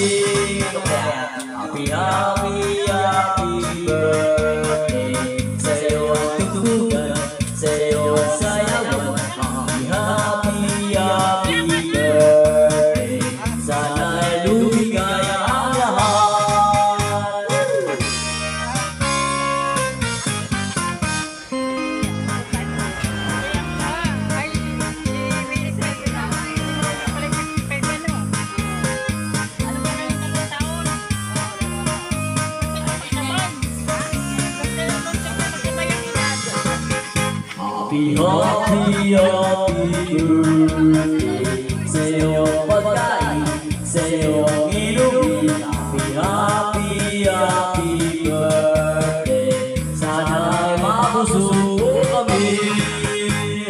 sing happy, happy, happy birthday. Sa'yo ang tutugan, sa'yo ang sayawan. Happy, happy, happy birthday. Sana'y lumigaya ang lahat. Happy, happy, happy birthday. Sa'yo ang pagkain, sa'yo ang inumin. Happy, happy, happy birthday. Sana'y makusuko kami.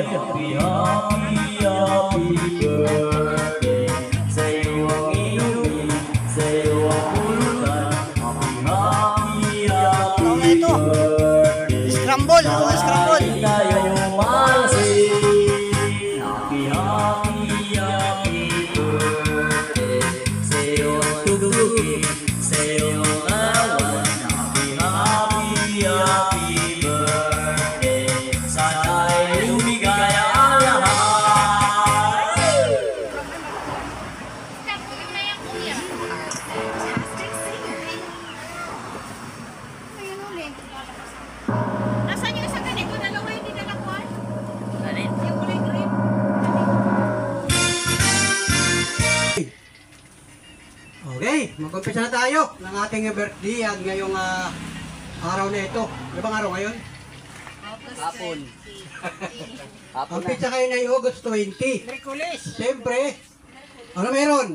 Happy, happy, happy birthday. Sa'yo ang inumin, sa'yo ang pulutan. Happy, happy, happy birthday. Scramble, scramble. Tayong malasing. Happy, happy, happy birthday. Sa'yo ang tugtugin, sa'yo ang awan. Happy, happy, happy birthday. Sana'y lumigaya ang lahat. Nasaan yung isang ganito? Dalawa yung dinalakuan? Alin? Yung kulay green? Okay, mag-umpisa na tayo ng ating birthday at ngayong araw na ito. Ano bang araw ngayon? Hapon. Umpisa kayo na August 20. Siyempre, ano meron?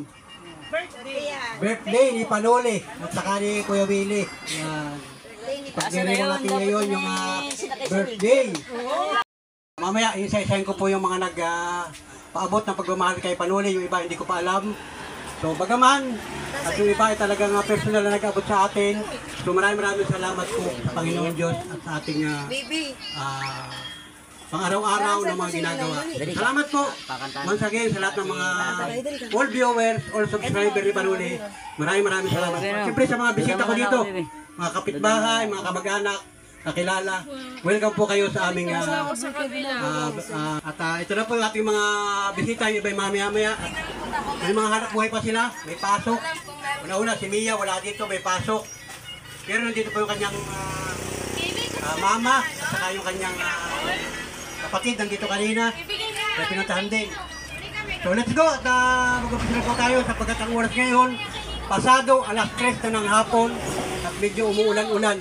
Birthday ni Panoli at saka ni Kuya Willie. Yan. Pagdiriwan natin ngayon yung birthday. Mamaya, isa-isahin ko po yung mga nag-paabot ng pagmamahal kay Panoli. Yung iba hindi ko pa alam. So bagaman, at yung iba ay talagang personal na nag-abot sa atin. So maraming salamat po sa Panginoon Diyos at sa ating pang-araw-araw na mga ginagawa. Salamat po once again sa lahat ng mga all viewers, all subscribers ni Panoli. Maraming salamat. Siyempre sa mga bisita ko dito, mga kapitbahay, mga kamag-anak, kakilala. Welcome po kayo sa aming at ito na po yung ating mga bisita, yung iba yung mamaya-maya. May mga hanap buhay pa sila, may pasok. Una-una si Mia, wala dito, may pasok. Pero nandito po yung kanyang mama, at saka yung kanyang kapatid, nandito kanina. May pinuntahan din. So let's go at mag-umpisa po tayo sapagkat ang oras ngayon, pasado, alas 3 na ng hapon at medyo umuulan-ulan.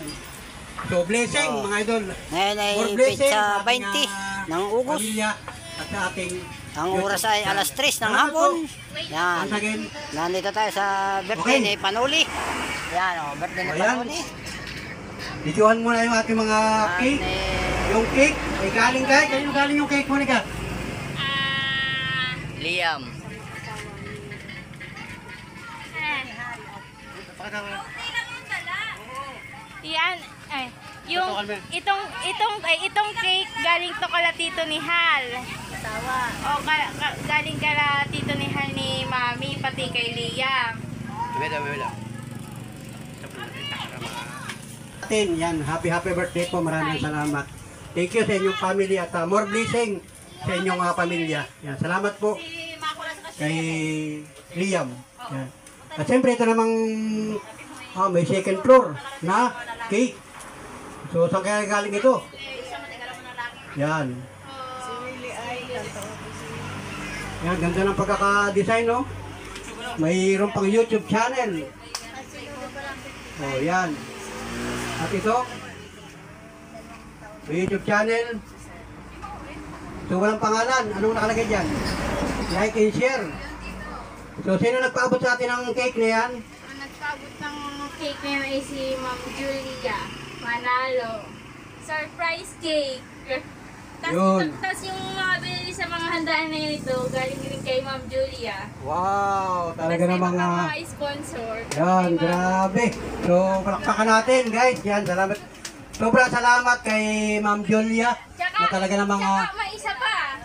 So blessing mga idol. Ngayon ay More blessing pizza sa ating, 20 ng Ugos. pamilya at sa ating Ang oras ay alas 3 ng hapon. Yan. Once again, Nandito tayo sa birthday Okay. ni Panoli. Yan o, birthday ni Ayan. Panoli. videohan muna yung ating mga cake. Yung cake ay galing kay. Kanino galing yung cake mo ni ka? Liam. Yan. Ay, yung itong cake galing to kala tito ni Hal. O galing kala tito ni Hal ni Mami pati kay Liam. Atin, yan. Happy birthday po. Maraming salamat. Thank you sa inyong family at more blessing sa inyong pamilya. Yan. Salamat po kay Liam. Yan. At siyempre ito namang may second floor na cake. So saan kaya galing ito? Yan. Yan, ganda ng pagkaka-design, no? Mayroon pang YouTube channel. Oh, yan. At ito, may YouTube channel. So walang pangalan. Anong nakalagay dyan? Like and share. So sino nagpaabot sa atin ng cake na yan? Ang nagpaabot ng cake na yun ay si Ma'am Julia Manalo. Surprise cake. Yun. Tapos yung mga binili sa mga handaan na yun ito, galing din kay Ma'am Julia. Wow, talaga Tapos may namang mga sponsor. yan, grabe. So, palakpakan natin, guys. Yan, salamat. Sobrang salamat kay Ma'am Julia. Na talaga namang Tsaka may isa pa.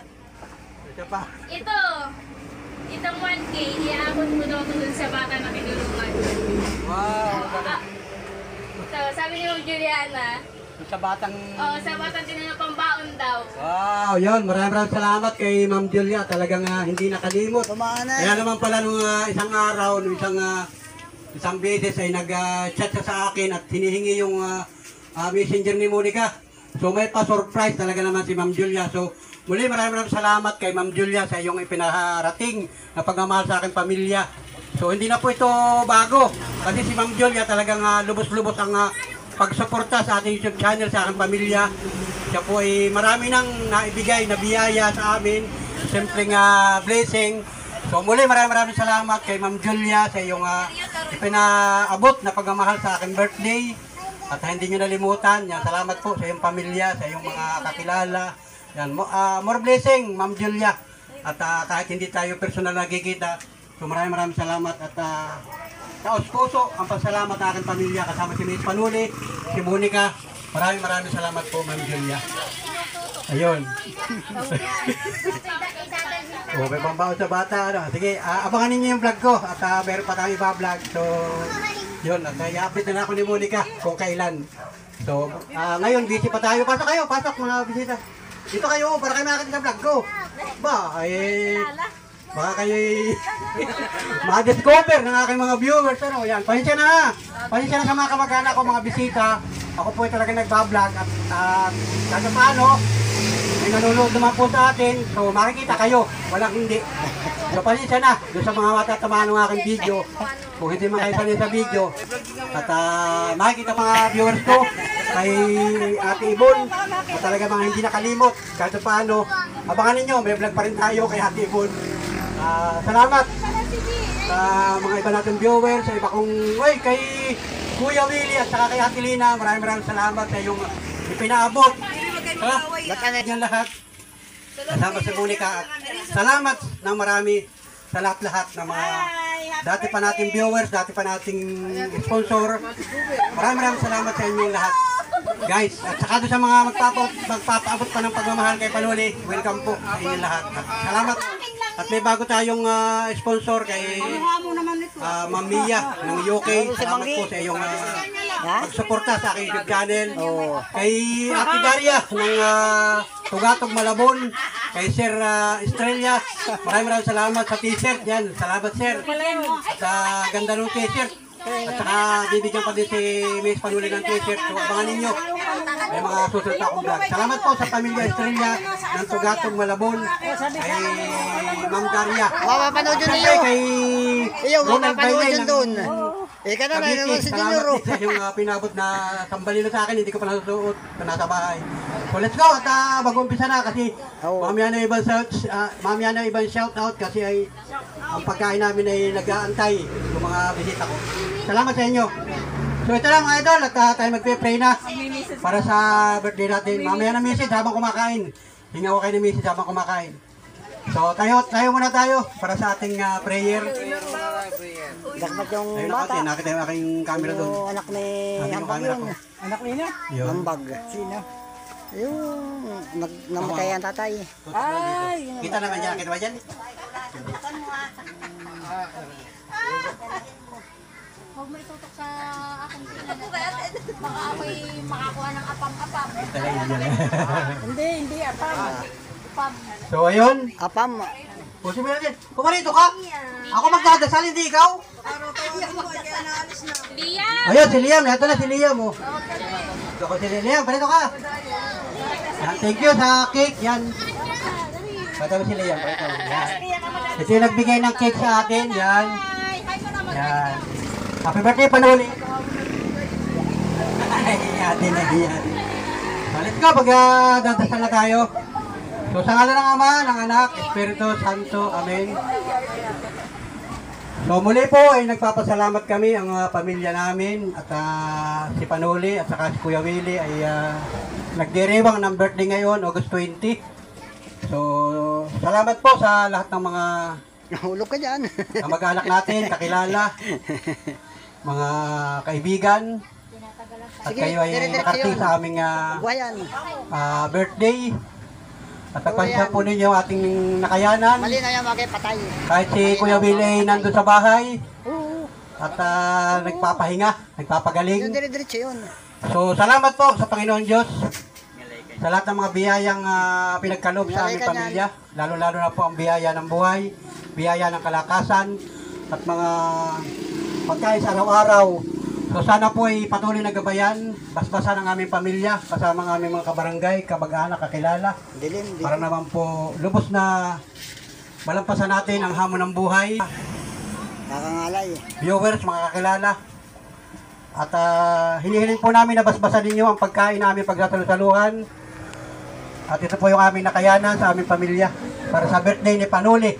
isa pa. Ito itong 1K, iaabot mo daw ito dun sa bata na tinulungan. Wow. So, sabi ni Ma'am Juliana, Sa batang... sa batang tinulungan pambaon daw. Wow, yun. Maraming salamat kay Ma'am Julia. Talagang hindi nakalimot. Kaya naman pala nung isang araw, nung isang beses ay nag-chat siya sa akin at hinihingi yung messenger ni Monica. So may pa-surprise talaga naman si Ma'am Julia. So muli maraming salamat kay Ma'am Julia sa iyong ipinaharating na pagmamahal sa aking pamilya. So hindi na po ito bago. Kasi si Ma'am Julia talagang lubos-lubos ang pagsuporta sa ating YouTube channel sa aking pamilya. Siya po ay marami nang naibigay na biyaya sa amin. Siyempre nga blessing. So muli maraming salamat kay Ma'am Julia sa iyong ipinaabot na pagmamahal sa aking birthday. At hindi nyo nalimutan. Yan, salamat po sa iyong pamilya, sa iyong mga kakilala. Yan, more blessing Ma'am Julia. At kahit hindi tayo personal nagkikita, so maraming salamat. At taos-puso ang pasalamat ng aking pamilya kasama si Miss Panuli, si Monica. Maraming salamat po Ma'am Julia. Ayun. May pambaon sa bata. Ano. Sige, abangan ninyo yung vlog ko. At meron pa tayong iba-vlog. So, yun. At i-update na ako ni Monica kung kailan. So, ngayon, busy pa tayo. Pasok kayo. Pasok mga bisita. Dito kayo para kayo makakita sa vlog ko. Ba, baka kayo ma-discover ng aking mga viewers. Ano, yan. Pasensya na. Pasensya na sa mga kamag-anak ko, mga bisita. Ako po ay talaga nagbablog. At kahit paano, may nanonood naman po sa atin, so makikita kayo, walang hindi. So pasensya na, doon sa mga matatamaan ng aking video, kung hindi man kayo sanay sa video, at makikita mga viewers ko, kay Ate Ibon, na talaga mga hindi nakalimot, kahit paano, abangan ninyo, may vlog pa rin tayo kay Ate Ibon. Salamat sa mga iba natin viewers, sa iba kong, kay Kuya Willie at saka kay Ate Lina, maraming salamat sa iyong ipinaabot. Lahat yan lahat. Kasama si Monica. Salamat ng marami sa lahat-lahat ng mga dati pa nating viewers, dati pa nating sponsor. Maraming salamat sa inyo lahat. Guys, at saka doon sa mga magpapaabot pa ng pagmamahal kay Panuli, welcome po sa inyo lahat. At salamat. At may bago tayong sponsor kay Ma'am Mia ng UK. Salamat po sa iyong pagsuporta sa aking YouTube channel. Kay Ate Daria ng Tugatog Malabon. Kay Sir Estrella. Maraming salamat sa t-shirt. Yan, salamat sir. At ganda ng t-shirt. At saka bibigyan pa din si Miss Panuli ng t-shirt. So abangan ninyo. May mga susunod na akong vlog. Salamat po sa pamilya Estrella ng Tugatog Malabon. Kay Ma'am Daria. Mapapanood yun niyo. Kay Ronald Mapapanood Bailey yun doon. Ika na, may naman si Junior. Salamat din sa yung pinabot na tambalino sa akin, hindi ko pa nasusuot na nasa bahay. So let's go at mag-umpisa na kasi mamaya na ibang shout out kasi ay ang pagkain namin ay nag-aantay yung mga bisita ko. Salamat sa inyo. So ito lang mga idol at tayo magpe-pray na para sa birthday natin. Mamaya na message habang kumakain. Hinga ko kayo ng message habang kumakain. So tayo muna tayo para sa ating prayer. Dakmat yung Ayun bata. ako, nakita yung aking camera doon. Yung anak ni Hambag yun. Anak niya? Yun. Hambag. Sino? Yung namatay ang tatay. Ay, Kita naman niya, kita ba dyan? Huwag mo itutok sa aking tingnan. Baka ako'y makakuha ng apam-apam. Talaga yan. hindi, apam. Apam. So ayun. Apam. Pusin mo natin. Kumarito ka. Ako magdadasal, hindi ikaw. Liam! Ayun, si Liam. Ito na si Liam. Oh. Ako si Liam. Parito ka. Yan, thank you sa cake. Yan. Pata mo si Liam. Parito. Yan. Ito yung nagbigay ng cake sa atin. Yan. Yan. Happy birthday, Panuli. Nahihiyatin. Let's go. Pag-dadasal na tayo. So sa ngalan ng Ama, ng Anak, Espiritu Santo. Amen. So muli po ay nagpapasalamat kami ang pamilya namin at si Panuli at saka si Kuya Willie ay nagdiriwang ng birthday ngayon, August 20. So salamat po sa lahat ng mga Nahulog ka dyan. kamag-anak natin, kakilala, mga kaibigan. At Sige, kayo ay dire-diretso nakarating yun. sa aming Buhayan. birthday. At pagpasya po ninyo ang ating nakayanan. Mali na yan, patay. Kahit si Kuya Billy nandun sa bahay. At nagpapahinga, nagpapagaling. Yung dire-diretso yun. So, salamat po sa Panginoon Diyos. Sa lahat ng mga biyayang pinagkaloob sa aming pamilya. Lalo-lalo na po ang biyaya ng buhay, biyaya ng kalakasan, at mga pagkain sa araw-araw. So sana po ay patuloy na gabayan, basbasan ang aming pamilya, kasama ang aming mga kabarangay, kabag-anak, kakilala. Dilim. Para naman po lubos na malampasan natin ang hamon ng buhay. Kakangalay. Viewers, mga kakilala. At hinihiling po namin na basbasan ninyo ang pagkain namin pagsasalusaluhan. At ito po yung aming nakayanan sa aming pamilya para sa birthday ni Panuli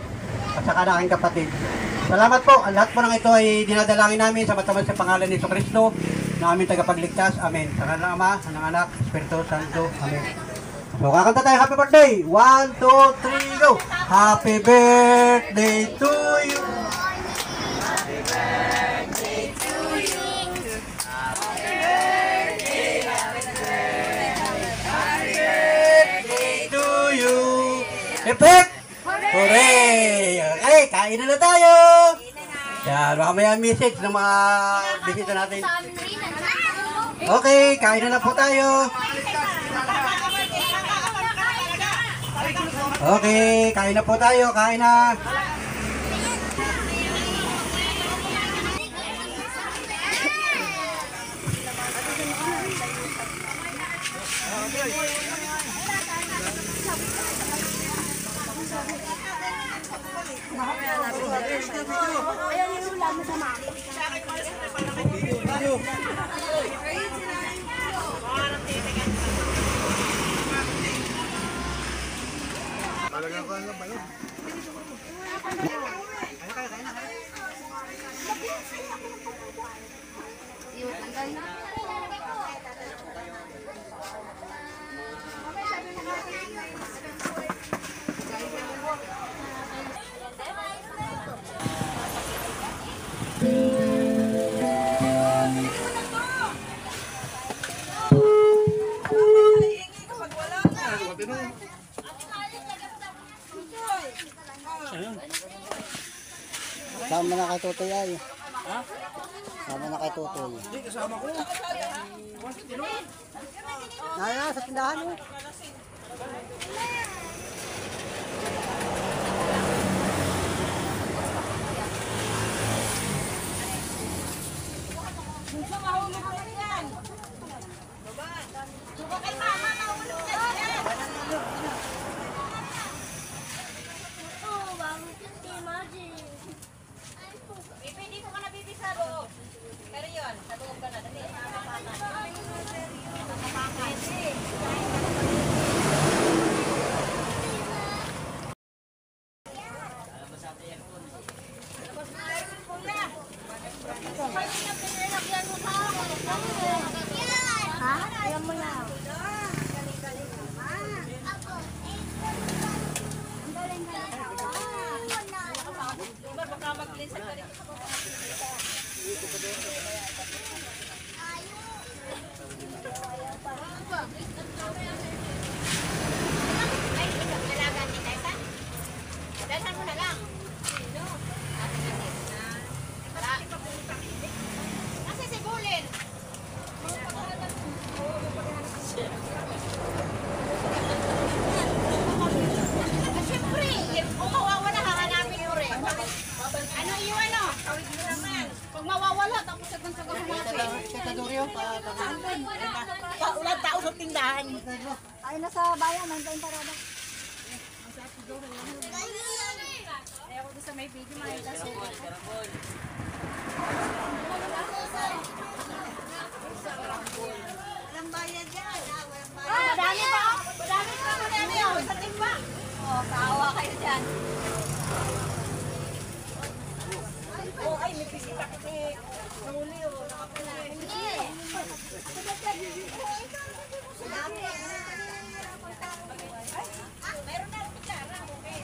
at saka ng aking kapatid. Salamat po. Ang lahat po ng ito ay dinadalangin namin sa matamis sa pangalan ni Jesucristo na aming tagapagligtas. Amen. Sa kanila Ama, ng Anak, Espiritu Santo. Amen. So, kakanta tayo. Happy birthday! 1, 2, 3, go! Happy birthday to you! Happy birthday to you! Happy birthday, happy birthday, happy birthday to you! Effect! Hooray! Okay, kain na tayo! Yan, baka may message ng mga bisita natin. Okay, kain na po tayo. Okay, kain na po tayo. Kain na. Sama na kay Tutoy ay. Sama na kay Tutoy. Hindi, kasama ko. Naya, sa tindahan mo. Ulan tao sa tindahan. Ay, nasa bayan, nandiyan parada. Ayaw ko sa may video, makita siya. Walang bayad yan. Madami pa. Madami pa mo na yun. Sa timba. Kaawa kayo dyan. Ay, may bisita kasi. Nahuli o. Nakapula. Meron na rin kutsara. Okay.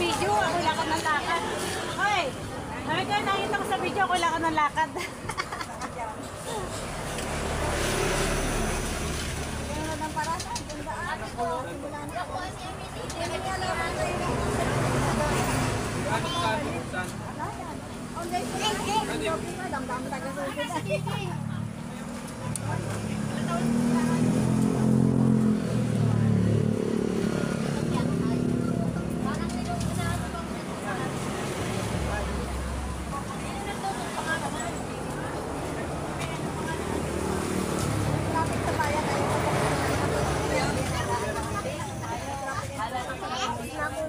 video, ako lakad ng lakad. Hoy! Sabi ko, nakita ko sa video, ako lakad ng lakad. Meron ng parada. Gandaan. Simulan ko.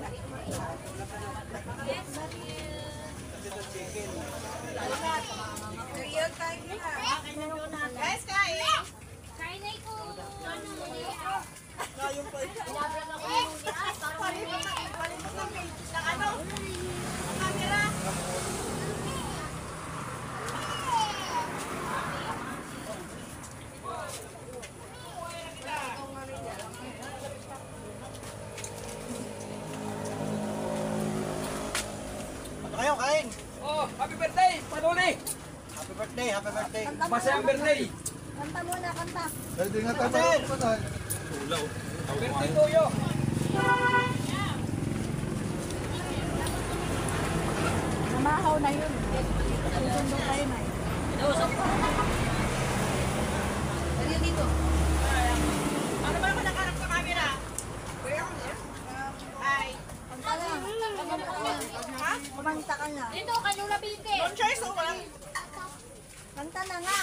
Kayo, kain! Oh, happy birthday, Panuli! Happy birthday, happy birthday! Masayang birthday! Kanta muna, kanta. Birthday tuyo! Namahaw na yun. Susundo kayo na yun. Ano ba naman nakarap sa camera? Hi. Kanta na. Ha? Kumanta ka na. Dito, kanula binte. Don't choice, oh, walang... Kanta na nga.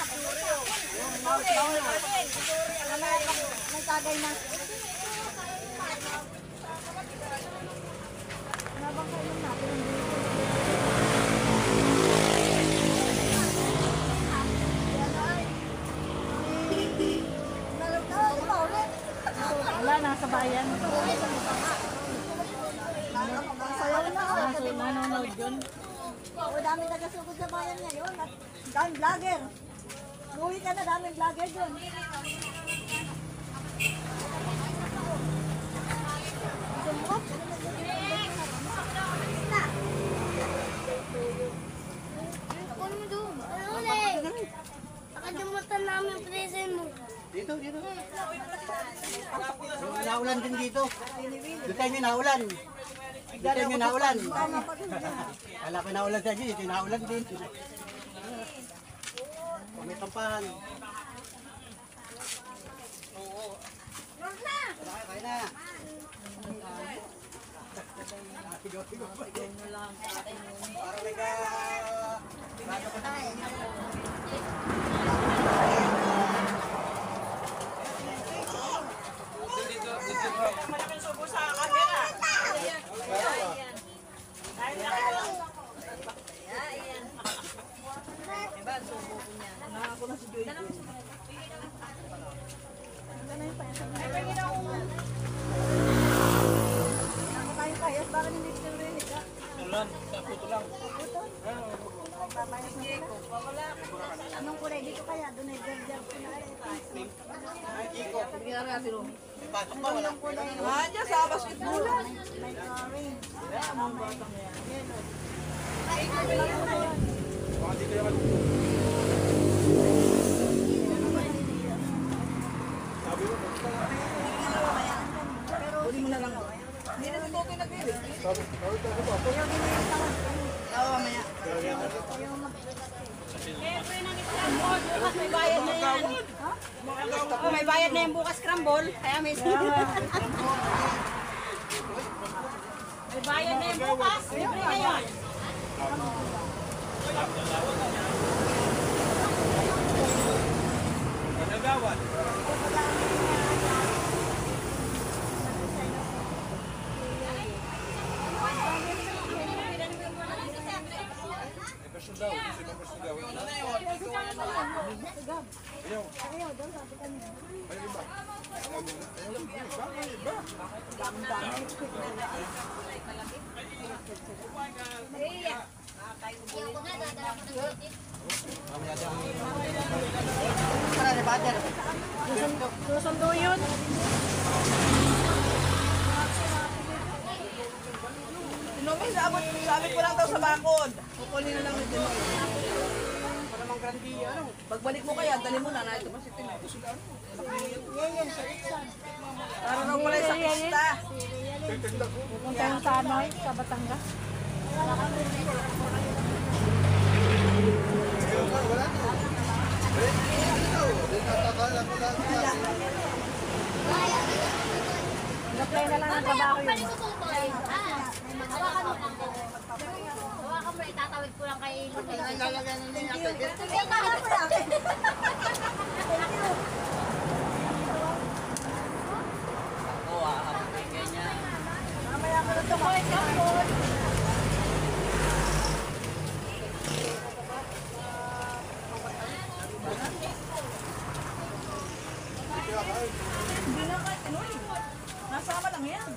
May tagay na. Nabang kayo natin. Wala, nasa bayan. Sayaw na. Nanonood yun. O, dami nagasugod sa bayan ngayon. At dami vlogger. Uwi ka na, daming vlogger dun. Ano mo doon? Ano ulit? Nakalimutan namin yung present mo. Dito, dito. Naulan din dito. Dito tayo naulan. Dito tayo naulan. Wala pa naulan sa dito, naulan din. May kampahan. Kain na. Para may ka... Malaking subo sa camera. Ako tayo kayas, bakit hindi ko rin ka? Anong kulay dito kaya? Doon ay ganda ko na rin. Pasok ba? Wala. Diyan sa basketball. May orange. May bayad na yan. Oh, may bayad na yan bukas scramble. Kaya may may bayad na yan bukas. Libre na yan. Nagawan! Susundo yun. Nomi, sabi ko lang daw sa bakod. Kukunin na lang ni Dinoy. Para mang grandi, ano. Pagbalik mo kaya, dali mo na. Na ito pa si Tinoy. Para raw pala sa pista. Pupunta yung sa Anoy, sa Batangas. Nag-play na lang ang trabaho yun. Hawakan mo, itatawid ko lang kay Lupe. Ako, hahapunin ganyan. Mamaya ko na ito kahit kapon. Hindi na kahit Tinoy. Nasama lang yan.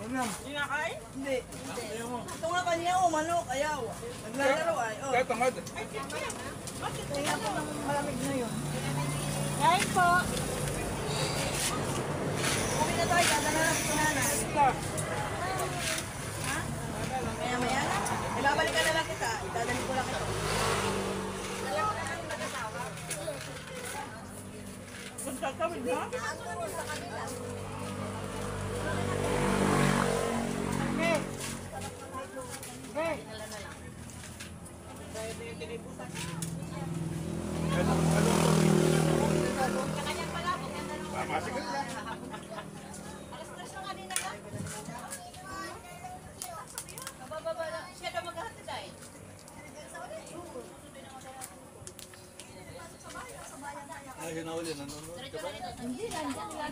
Hindi na kain? Hindi. Ito nga kanya, manok, ayaw. Naglalaro ay. Kaya tangad. Bakit? Kaya po ng malamig na yun. Kain po. Okay na tayo, dadala na na. Ha? Maya-maya na. Ibabalikan na lang kita. Idadali ko lang ito. Kung tatawid na?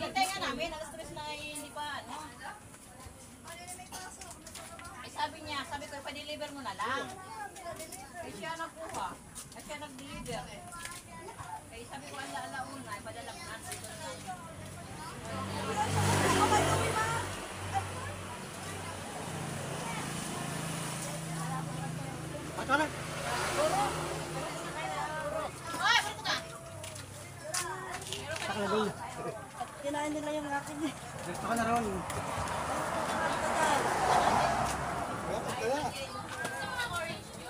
Hintay nga namin, alas 3 na hindi pa, ano. Ay sabi niya, sabi ko, pa-deliver mo na lang. Ay siya nagkuha. Ay siya nag-deliver. Ay sabi ko, ala-ala una, ipadala mo na. Kinain nila yung akin niya. Gusto ka na ron.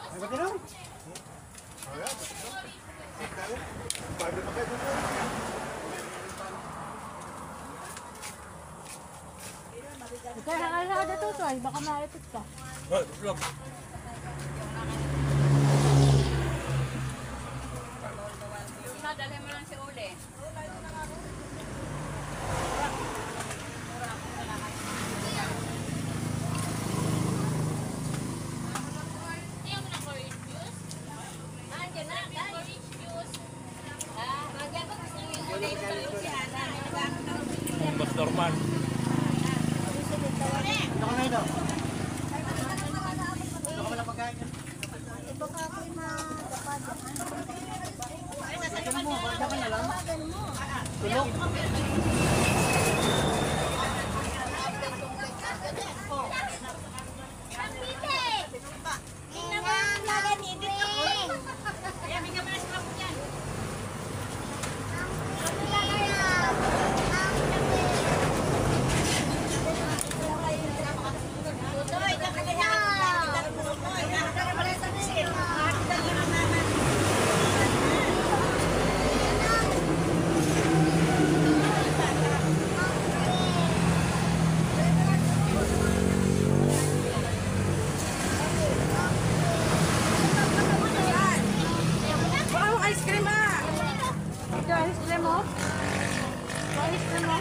Ay, ba't ron? Ikaw nakakada to, Toy. Baka maipit ka. Nadali mo lang si Uli. Ayaw mo ng orange juice? Andiyan na, orange juice. Andiyan ko gusto yung orange juice si Hana. Mas normal. Ito ka na ito. Ito ka pala pagkain niya. Baka mo, baka ka na lang. Tulog. Ice cream ah! Ito, ice cream mo. Ito, ice cream mo.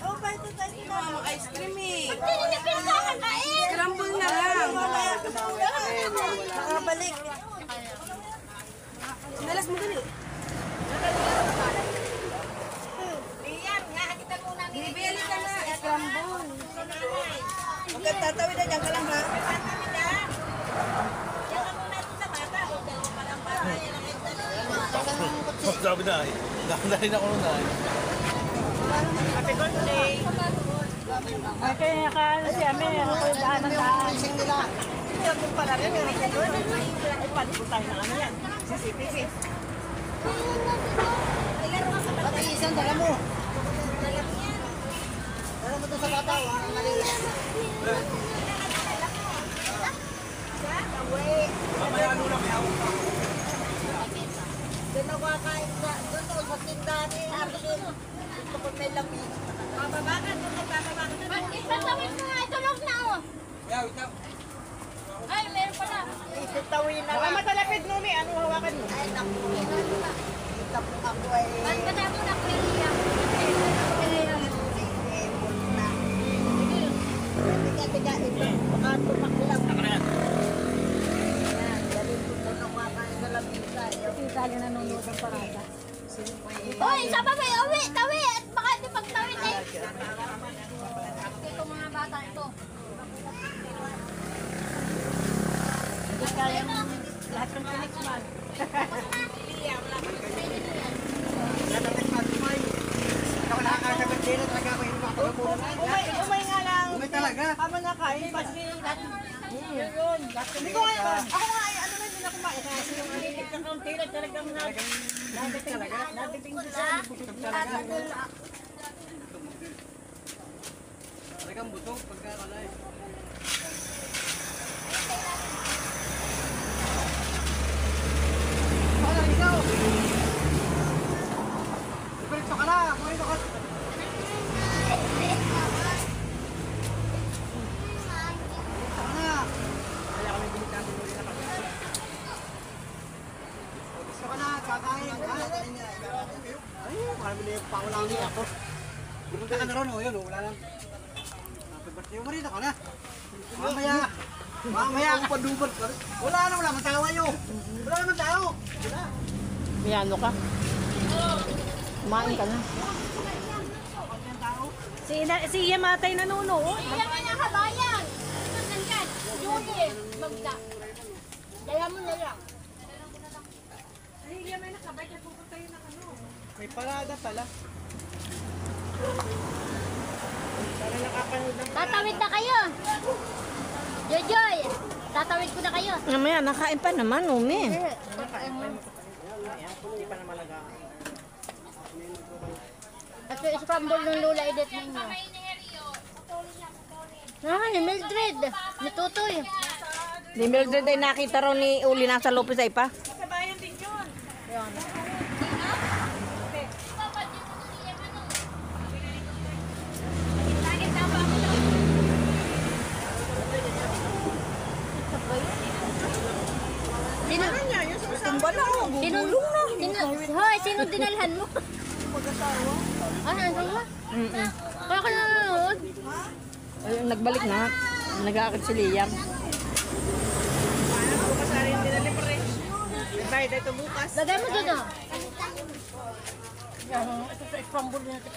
Oh, kahit ito tayo ice cream eh. Kain! Scramble na lang. Nakabalik. Sinalas mo dali. Liam, nakakita muna ni Bibili ka na. Scramble. Huwag kang tatawid na dyan ka lang ha. Tatawid na. Diyan ka muna ito sa bata. O, dalawa pa lang bata. Yan ang ito. Sabi na eh. Nakalain ako na eh. Happy birthday. Ay, kaya nakaano siya. May ano ko yung daan ng daan. Ito po pala rin. Ay, pati po tayo ng ano yan. CCTV. Pati isang dala mo. Tatawid mo nga, tulog na oh. Ay, meron pala. Itutawin na. Baka matalapid mo, Mi. Ano hawakan mo? Ay, naku. Ako ay... Basta mo na kuya. Tiga-tiga ito. Baka tumaklang. Itali na nung lutang parada. Hoy, isa pa may uwi, tawi, at baka di pagtawid eh. Ito mga bata ito. Hindi kaya mo lahat ng Phoenix man. Ikaw nakakasabit din at talaga ako yung makapagpunan. Umay nga lang. Umay talaga. Tama na kain. Yun. Hindi ko nga. Ako nga ay ano na hindi na kumain. Kasi yung alilig ng kaunti na talagang nadating sa Talagang buto pagkakalay. Wala, ikaw! Ipalikso ka na! Kumain ka! Gusto ka na, kakain. Ay, marami na yung paulangin ako. Pumunta ka na ron, o yun, wala lang. Happy birthday mo rin, ako na. Mamaya ako padubad. Wala naman tao yun. Wala naman tao. Piano ka? Kumain ka na. Si Yamatay nanuno. Kaya nga na kabayan. Nandyan, Julie, magda. Daya mo na lang. May parada pala. Tatawid na kayo. Jojoy, tatawid ko na kayo. Mamaya, nakain pa naman, Umi. At yung scramble ng Lula edit ninyo. Ni Mildred, ni Tutoy. Ni Mildred ay nakita raw ni Uli nasa Lopez ay pa. Hoy, sino dinalhan mo? Mag-asawa? Asawa? Kaya ka nanonood? Ayun, nagbalik na. Nag-aakit si Liam. Bukas na rin dinali pa rin. Bayad ito bukas. Lagay mo dun ah. Ito sa scramble na ito.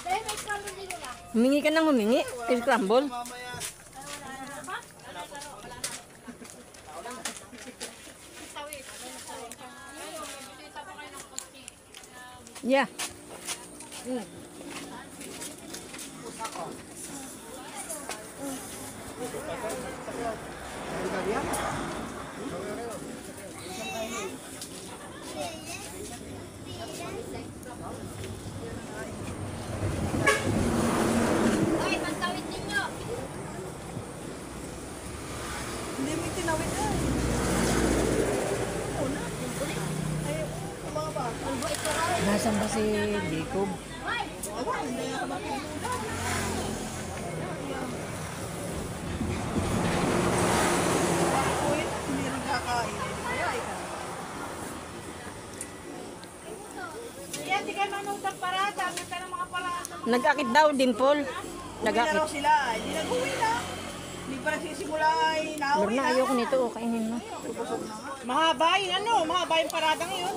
Dahil may scramble din nila. Humingi ka nang humingi. Scramble. Yeah. Hoy, pagtawid ninyo. Hindi mo tinawid na. Nasaan ba si Jacob? Hoy! Hindi rin kakain. Yan, di kayo manutang parada. Ang ng mga parada. Nag-akit daw din, Paul. Nag-akit. Sila, hindi nag-uwi na. Hindi pa nagsisimula ay nauwi Lorna, na. ayoko nito. O, kainin mo. Mahaba yung ano, mahaba yung parada ngayon.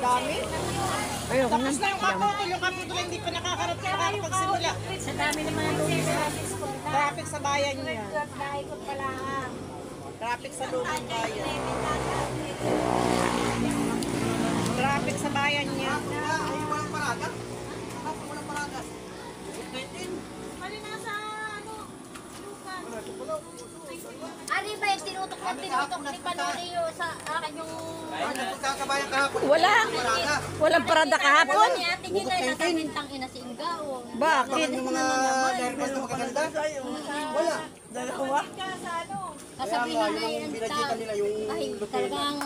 Dami. Ayoko na. Tapos na yung kaputol hindi pa nakakapagsimula. Sa dami naman ang lumis sa ating school na. Traffic sa bayan niya. Naikot pala ah. Traffic sa lumang bayan. Traffic sa bayan niya. Ay, walang parada. Walang parada. Mali na sa ano, ano ba yung tinutok ni Panolio sa akin yung... Ay, nagpagkakabayan kahapon. Wala. Parada. Walang parada kahapon. Ni Ate Gila, nasamintang ina si Ingaon. Bakit? Yung mga driver na magaganda. Wala. Dalawa. Kasabihin na yung yan binadyetan nila yung ay talagang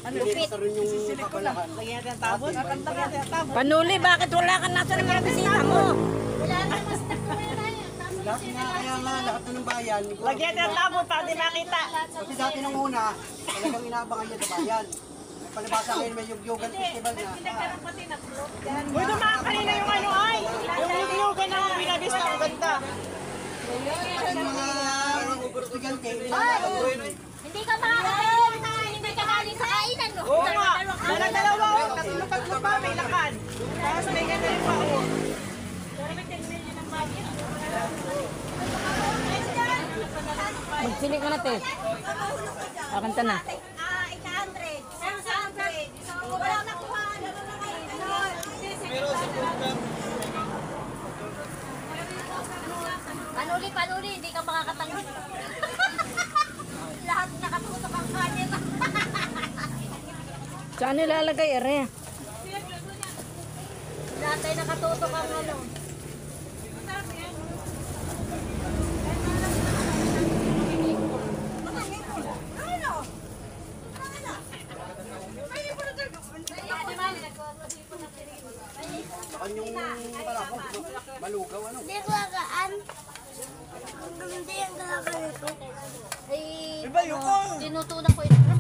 Pinita rin yung kapalakan. Lagyan natin ang tabot. Lagyan natin ang tabot. Panuli, bakit wala ka nasa ng mga bisita mo? Wala na mas tayo. Lahat nga kaya nga lahat na ng bayan. Lagyan natin ang tabot para di makita. Kasi dati nung una, talagang inaabangan niya sa bayan. May palibasa ngayon may yugyugan festival na. Uy, dumaan kanina yung ano ay. Yung yugyugan na binabis na ang ganda. Kasi mga estudyante, Hindi ka makakatayin na hindi ka galing sa kainan mo. Oo nga. Dalawa o. Tatlo pa may lakad. Tapos may ganda yung pao. Magsinig ka na, te. Akanta na. 800. 700. Wala nakuha. Panuli, hindi ka makakatanggap. Lahat nakatutok ang kanin. Saan nilalagay, ere? Lahat ay nakatutok ang ano. yung palako, malugaw ano. Hindi ko akaan. Hindi ang gagawin ko. Ay, Iba yung kong. tinutunan ko ito.